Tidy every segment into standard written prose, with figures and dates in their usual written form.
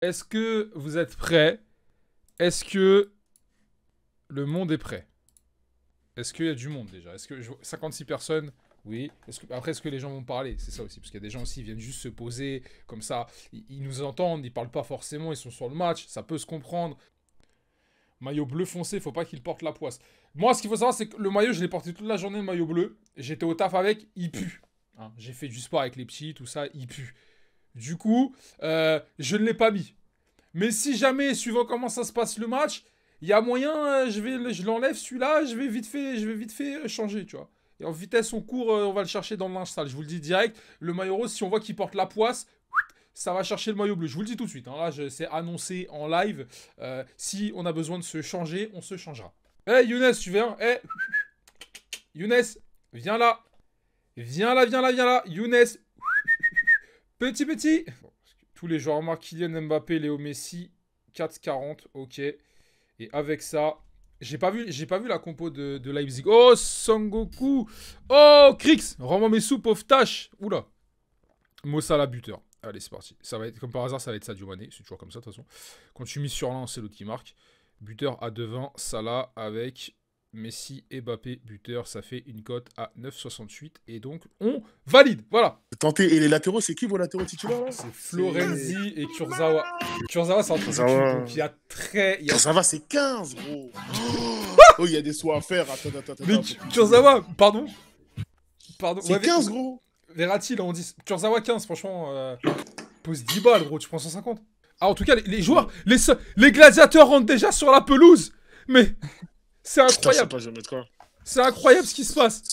Est-ce que vous êtes prêts? Est-ce que le monde est prêt? Est-ce qu'il y a du monde déjà? Est-ce que 56 personnes? Oui. Après, est-ce que les gens vont parler? C'est ça aussi, parce qu'il y a des gens aussi qui viennent juste se poser comme ça. Ils nous entendent, ils parlent pas forcément, ils sont sur le match, ça peut se comprendre. Maillot bleu foncé, faut pas qu'il porte la poisse. Moi, ce qu'il faut savoir, c'est que le maillot, je l'ai porté toute la journée, le maillot bleu. J'étais au taf avec, il pue. Hein, j'ai fait du sport avec les petits, tout ça, il pue. Du coup, je ne l'ai pas mis. Mais si jamais, suivant comment ça se passe le match, il y a moyen, je l'enlève celui-là, je vais vite fait changer, tu vois. Et en vitesse, on court, on va le chercher dans le linge sale. Je vous le dis direct, le maillot rose, si on voit qu'il porte la poisse, ça va chercher le maillot bleu. Je vous le dis tout de suite. Hein. Là, c'est annoncé en live. Si on a besoin de se changer, on se changera. Hey, Younes, tu viens? Hey, Younes, viens là. Viens là. Younes. Petit. Bon, tous les joueurs marquent Kylian Mbappé, Léo Messi. 4,40, ok. Et avec ça, j'ai pas vu la compo de Leipzig. Oh, Sangoku. Oh, Krix. Rends-moi mes soupes, pauvre tâche. Oula. Mo Salah, buteur. Allez, c'est parti. Ça va être, comme par hasard, ça va être Sadio Mané. C'est toujours comme ça, de toute façon. Quand tu mises sur l'un, c'est l'autre qui marque. Buteur à 2,20. Salah avec Messi et Mbappé. Buteur, ça fait une cote à 9,68. Et donc, on valide. Voilà. Tentez. Et les latéraux, c'est qui vos latéraux titulaires là? C'est Florenzi et Kurzawa. Kurzawa, c'est un truc de cul. Donc, il y a très... Kurzawa, c'est 15, gros. Oh, il y a des soins à faire. Attends. Mais Kurzawa, pardon. C'est 15, gros. Verratti, là, on dit Kurzawa 15, franchement, pose 10 balles, gros, tu prends 150. Ah, en tout cas, les joueurs, les gladiateurs rentrent déjà sur la pelouse. Mais c'est incroyable. Putain, je sais pas, je vais mettre quoi. C'est incroyable ce qui se passe.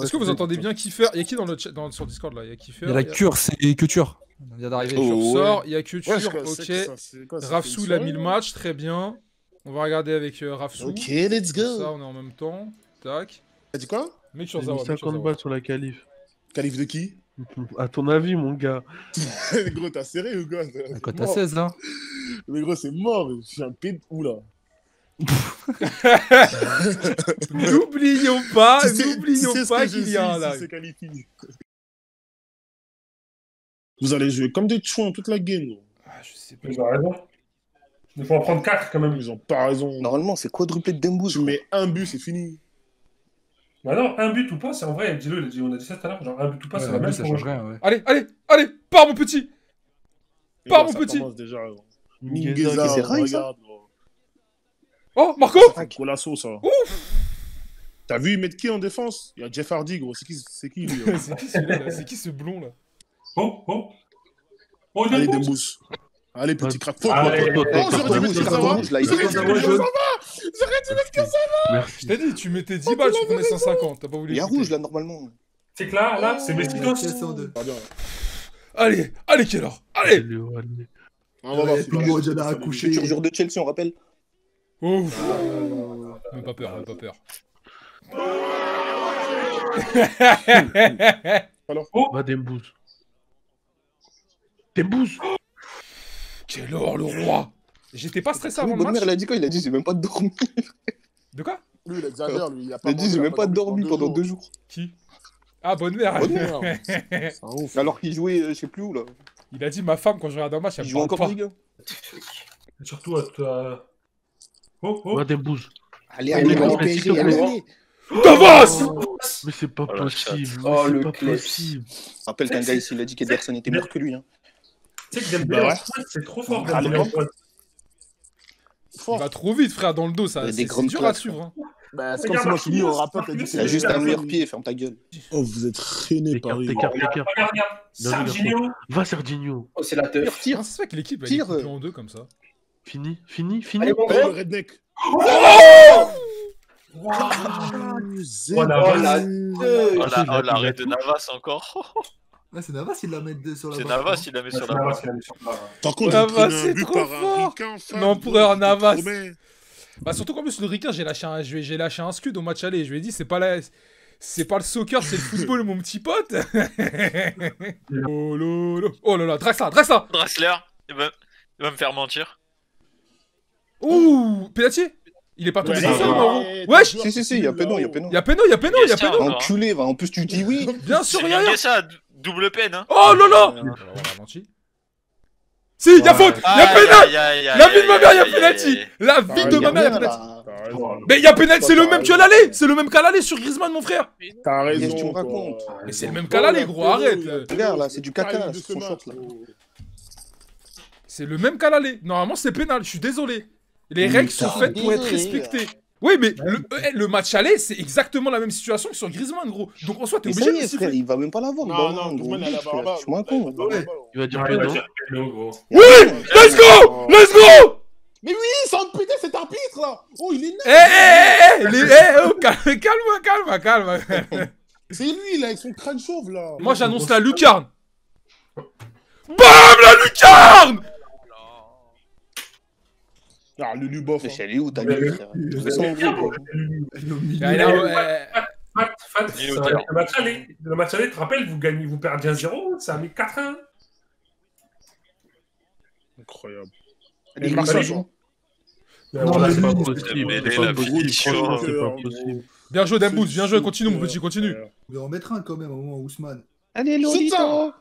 Est-ce que vous entendez bien Kiefer? Il y a qui dans le chat, sur Discord, là? Il y a Kiefer. Il y a la cure, c'est Couture. Il vient d'arriver. Oh, Sort, il y a Couture, ouais, ok. Rafsou, il a mis le match, très bien. On va regarder avec Rafsou. Ok, let's go. Ça, on est en même temps. Tac. T'as dit quoi? Mais J'ai mis 50 balles sur la qualif. Qualif de qui? À ton avis, mon gars. Gros, t'as serré ou quoi? Quand t'as 16, là. Mais gros, c'est mort. Je suis un péd. Oula. N'oublions pas qu'il y a un live. Vous allez jouer comme des chouins toute la game, gros. Ah, je sais pas. Ils ont raison. Il faut en prendre 4 quand même. Ils ont pas raison. Normalement, c'est quadruplé de Dembouz. Tu mets un but, c'est fini. Bah non, un but ou pas, c'est en vrai, dis-le, on a dit ça tout à l'heure, genre un but ou pas, c'est la même ça chose. change rien, ouais. Allez, pars mon petit. Pars mon Ça petit. commence déjà, gros. Mingueza, Mingueza, c'est vrai, ça. regarde, gros. Oh, Marco. Colasso, ça. Ouf. T'as vu, ils mettent qui en défense? Il y a Jeff Hardy, gros. C'est qui lui? C'est qui celui-là là? C'est qui ce blond là? Oh, il Allez, est bon. Dembous. Allez, petit crack. Faute, Allez, faute. Oh, j'aurais dû mettre Kurzawa. J'aurais dû mettre Kurzawa. Je t'ai dit, tu mettais 10 balles, tu prenais 150. T'as pas voulu. Il y a écouter. rouge là, normalement. C'est que là, c'est Messitos. Allez, quelle heure? Allez. On va voir. Tout le monde j'en ai accouché. Futur joueur de Chelsea, on rappelle. Ouf. Même pas peur. Va Dembouz. Dembouz. Quelle heure le roi? J'étais pas stressé avant le Bonne mère, match. elle a dit quoi? Il a dit j'ai même pas dormi. De quoi? Lui, il exagère, lui. Il Il a dit j'ai même pas dormi pendant 2 jours. Qui? Ah, bonne mère. Bonne mère. C'est un ouf. Alors qu'il jouait, je sais plus où là. Il a dit ma femme quand je regarde un match, elle Il me joue parle encore pas. en Ligue 1. Et surtout, Va Dembouz. Allez, PSG, allez. Navas. Mais c'est pas possible. Oh, C'est le pas clip. possible. Je rappelle qu'un gars ici, il a dit qu'Ederson était meilleur que lui. Hein. tu sais que Dembélé, c'est trop fort. Allez, Dembélé. Il va trop vite, frère, dans le dos, ça. Il y a C'est des grandes dur à claques, suivre. Hein. Bah, c'est comme si moi je dis au rappeur, t'as dit Il a juste un meilleur pied, ferme ta gueule. Oh, vous êtes rainé par lui. T'écarte. Regarde. Serginho. Va Serginho. Oh, c'est la teuf. Comment ça se fait que l'équipe elle est Tire. coupée en deux comme ça? Fini. Allez, le redneck. Voilà. Oh l'arrêt de Navas encore. Ouais, c'est Navas, il la met sur la C'est barre. Navas, il la met sur la barre. Par contre, Navas, il c'est un but trop par fort. un ricain, fan, L'empereur gros, Navas. je te promets. Bah surtout qu'en plus le Ricain, j'ai lâché un scud au match aller. Je lui ai dit c'est pas le soccer, c'est le football mon petit pote. Oh là là, Draxler. Draxler, il va me faire mentir. Ouh, Pelletier. Il est pas tombé Ouais, tout seul, ouais, Mauro. ouais, Wesh. Si, il y a Pénon. Il y a Péno. Enculé, va. En plus, tu dis oui. Bien sûr, C'est rien. bien ça, double peine. Hein. Oh là là. Si, y'a faute! Y'a pénal! La vie de ma mère, y'a aïe, penalty! La vie de ma mère, y'a penalty! T'as raison. Mais y'a penalty, c'est le même que l'aller! C'est le même qu'à l'aller sur Griezmann, mon frère! T'as raison. Qu'est-ce que tu me toi. racontes? Mais c'est le même qu'à l'aller, gros, arrête! Regarde, là, c'est du caca, Carré de c'est ce son match, shot, là. gros. C'est le même qu'à l'aller. Normalement, c'est pénal, je suis désolé. Les règles sont Putain, faites pour être désolé. respectées. Oui, mais le match aller, c'est exactement la même situation que sur Griezmann, gros. Donc en soi, t'es Mais obligé ça y de est, frère, siffler. il va même pas l'avoir. le Non, ballon, non, gros. Griezmann, elle a Frère, barbe. je suis moins con. Il va dire Ouais, il va péno. dire péno, gros. Oui! Let's go! Let's go! Mais oui, sans péter cet arbitre là. Oh, il est Eh, naze. eh, eh, eh, oh, calme. C'est lui là avec son crâne chauve là. Moi, j'annonce la lucarne. BAM, la lucarne! Ah, le Luboff. Mais elle est où ta gueule, frère? Il Son gros. est au milieu. Allez, Fat, le match aller, tu te rappelles, vous perdiez 1-0, ça a mis 4-1. Incroyable. Elle est Marseille, Marseille, hein. Non, C'est mais pas lui, possible. mais C'est la pas possible. finition. Franchement, c'est pas possible. Bien joué, Dembous, bien joué, continue, mon petit, continue. On va en mettre un quand même, au moment où Ousmane. Allez, Lolita. Lolita.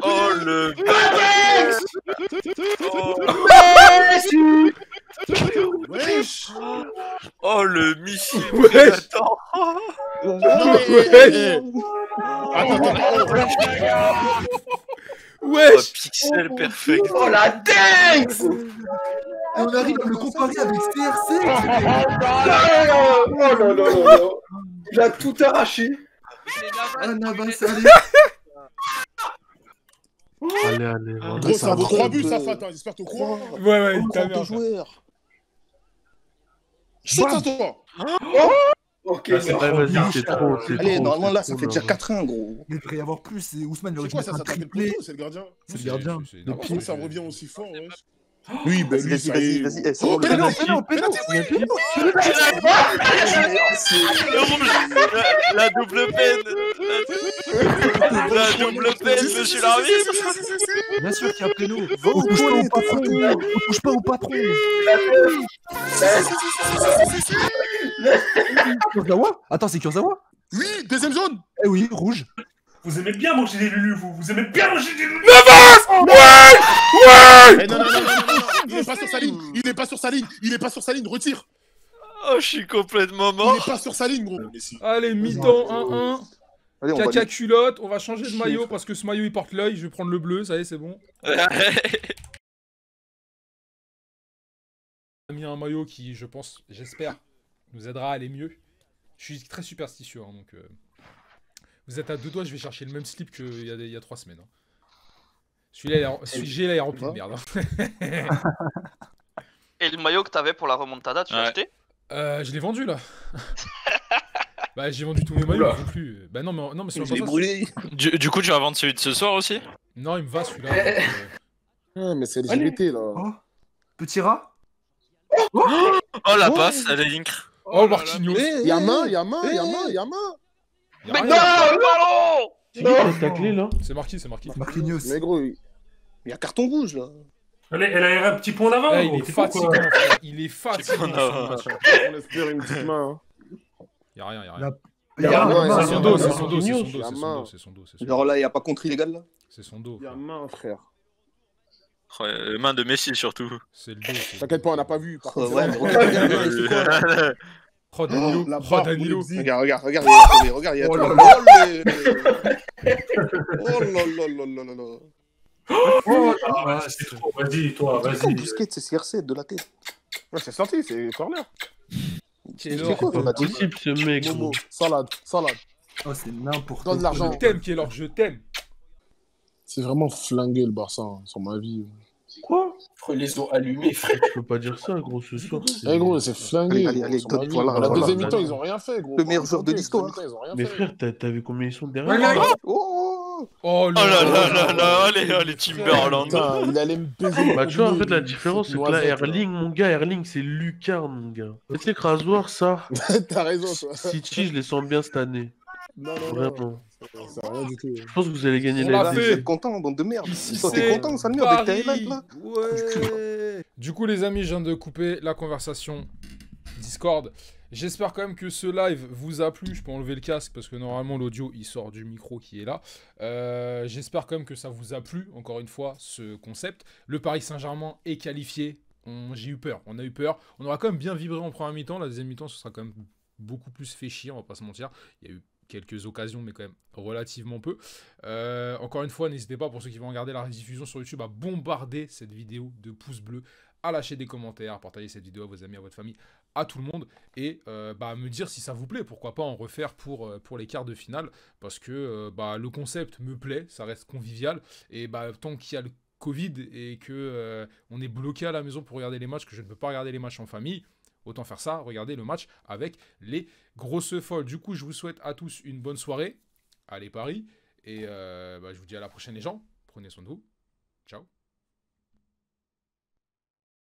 Oh le Wesh. Oh le missile Wesh. Attends. Wesh. Attends. Oh, Wesh! pixel perfect. Oh la dingue! Et on arrive à le comparer avec CRC. Oh là là là là. Il a tout arraché. Ah, Navas, allez. Allez. Gros, ça vaut 3 buts, ça fait. Attends, j'espère que tu crois. Ouais, ta Encore mère. deux joueurs. Shoot ça, toi. Ok, Ah, c'est Ouais, vas-y, bien. c'est trop. c'est Allez, trop, normalement c'est là, ça trop, fait déjà là. 4-1, gros. Il devrait y avoir plus. Et Ousmane, il aurait C'est dû quoi ça? mettre un Ça tape le triplé. poteau, c'est le gardien. C'est le gardien. Depuis- Ça revient aussi fort, wesh. Oui, bah lui, ça y est. Vas-y. Eh, c'est Oh, bon, le pénalty. penalty. La double peine. La double peine, monsieur l'arbitre. Bien sûr qu'il y a péno. Va On aux touche pas au toilettes, patron. frère. On touche pas au patron. Kurzawa? Attends, c'est Kurzawa? Oui, deuxième zone. Eh oui, rouge. Vous aimez bien manger des lulus, vous aimez bien manger des lulus. Eh, non. Il est pas sur sa ligne. Il est pas sur sa ligne. Retire. Oh, je suis complètement Il mort. est pas sur sa ligne, gros. Messi. Allez, mi-temps 1-1. Allez, on va Caca aller. culotte, on va changer de maillot parce que ce maillot il porte l'œil. Je vais prendre le bleu, ça y est, c'est bon. On a mis un maillot qui, je pense, j'espère, nous aidera à aller mieux. Je suis très superstitieux, hein, donc vous êtes à deux doigts, je vais chercher le même slip qu'il y a 3 semaines. Hein. Celui-là, celui-là, il est rempli de merde. Hein. Et le maillot que t'avais pour la remontada, tu l'as acheté? Je l'ai vendu là. Bah j'ai vendu tous mes maillots, non plus. Bah non mais c'est Je l'ai brûlé. Du coup, tu vas vendre celui de ce soir aussi? Non, il me va celui-là. Ah, mais c'est LGBT là. Oh, petit rat. Oh la passe, elle est link. Oh Marquinhos. Il y a main. Y a Mais rien. non, ballon! C'est qui qui a taclé là? C'est marqué. Marquinhos. Mais gros, Il y a carton rouge là. Elle a un petit point d'avant. Eh, il est fatigant, frère. Il est fatigant. on espère une petite main. Y'a rien. Il y a un Ouais, main, C'est son il y a dos, un c'est main. son dos, c'est son dos, La c'est son main. dos, c'est son dos, c'est son dos. Genre là, il n'y a pas contre illégal là. C'est son dos. Il y a frère. main, frère. Main de Messi surtout. C'est le dos. c'est le T'inquiète dos. pas, on n'a pas vu. Par Oh, contre, ouais, mais regarde, c'est quoi là? Oh Danilo, la oh barre Danilo. pour les Regarde, il y a Oh tout. là Oh là là. Ah, c'est trop. Vas-y, toi, Attends, vas-y. Busquets, c'est CR7 de la tête. Ouais, c'est sorti, c'est corner. C'est Taylor. quoi, C'est pas penalty? possible ce mec. Momo, Gros. salade. Oh, c'est n'importe Donne de l'argent. Je t'aime, Keylor, je t'aime. C'est vraiment flingué le Barça, hein, sur ma vie. Quoi? Frère, les ont allumés, frère. Tu peux pas dire ça, gros, ce soir. Eh gros, c'est flingué. Allez, sur ma donne, vie. voilà, La voilà. deuxième mi-temps, ils ont rien fait, gros. Le meilleur joueur de l'histoire. Deuxième mi-temps, ils ont rien Mais fait. frère, t'as vu combien ils sont Ouais, derrière? là, Oh Oh Oh là là là, allez, Timberland. Putain, il allait me baiser. Bah tu vois, en fait, la différence, c'est que là, Erling, mon gars, Erling, c'est lucarne, mon gars. Tu sais que Rasoir, ça, T'as raison, toi. City, je les sens bien cette année. Non. Vraiment. C'est rien du tout. Je pense que vous allez gagner On la l'a Ligue. fait. Vous êtes content, bande de merde. Ici, Toi, c'est t'es content, ça le avec tes Paris. highlights là? Ouais. Du coup, les amis, je viens de couper la conversation Discord. J'espère quand même que ce live vous a plu. Je peux enlever le casque parce que normalement l'audio il sort du micro qui est là. J'espère quand même que ça vous a plu, encore une fois, ce concept. Le Paris Saint-Germain est qualifié. J'ai eu peur, on a eu peur. On aura quand même bien vibré en première mi-temps. La deuxième mi-temps, ce sera quand même beaucoup plus fait chier, on va pas se mentir. Il y a eu quelques occasions, mais quand même relativement peu. Encore une fois, n'hésitez pas, pour ceux qui vont regarder la rediffusion sur YouTube, à bombarder cette vidéo de pouces bleus, à lâcher des commentaires, à partager cette vidéo à vos amis, à votre famille, à tout le monde, et à me dire si ça vous plaît, pourquoi pas en refaire pour les quarts de finale, parce que le concept me plaît, ça reste convivial, et tant qu'il y a le Covid et que on est bloqué à la maison pour regarder les matchs, que je ne peux pas regarder les matchs en famille, autant faire ça, regarder le match avec les grosses folles. Du coup, je vous souhaite à tous une bonne soirée, allez Paris, et je vous dis à la prochaine les gens, prenez soin de vous, ciao.